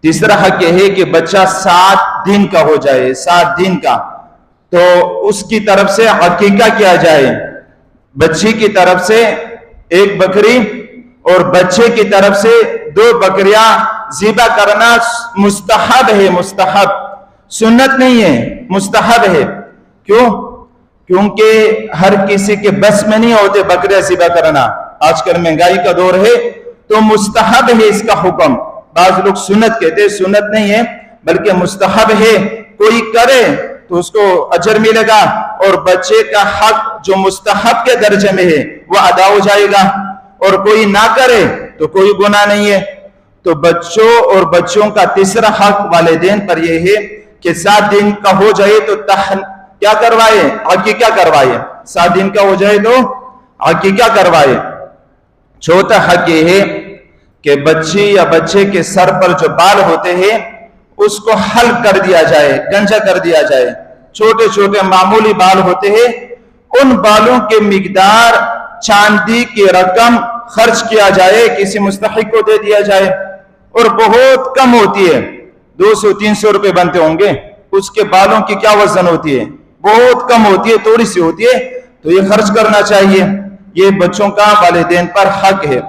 تیسرا حق یہ ہے کہ بچہ 7 دن کا ہو جائے، 7 دن کا، تو اس کی طرف سے عقیقہ کیا جائے، بچی کی طرف سے 1 بکری اور بچے کی طرف سے 2 بکریاں ذبح کرنا مستحب ہے، مستحب، سنت نہیں ہے، مستحب ہے۔ کیوں؟ کیونکہ ہر کسی کے بس میں نہیں ہوتے بکریاں ذبح کرنا، آج کل مہنگائی کا دور ہے، تو مستحب ہے اس کا حکم۔ بعض لوگ سنت کہتے ہیں، سنت نہیں ہے بلکہ مستحب ہے، کوئی کرے تو اس کو اجر ملے گا، اور بچے کا حق جو مستحب کے درجے میں ہے وہ ادا ہو جائے گا، اور کوئی نہ کرے تو کوئی گناہ نہیں ہے۔ تو بچوں اور بچوں کا تیسرا حق والدین پر یہ ہے کہ 7 دن کا ہو جائے تو کیا کروائے، عقیقہ کروائے، 7 دن کا ہو جائے تو عقیقہ کروائے۔ چوتھا حق یہ ہے کہ بچی یا بچے کے سر پر جو بال ہوتے ہیں اس کو حلق کر دیا جائے، گنجا کر دیا جائے، چھوٹے چھوٹے معمولی بال ہوتے ہیں، ان بالوں کے مقدار چاندی کی رقم خرچ کیا جائے، کسی مستحق کو دے دیا جائے، اور بہت کم ہوتی ہے، 200-300 روپے بنتے ہوں گے، اس کے بالوں کی کیا وزن ہوتی ہے، بہت کم ہوتی ہے، تھوڑی سی ہوتی ہے، تو یہ خرچ کرنا چاہیے۔ یہ بچوں کا والدین پر حق ہے۔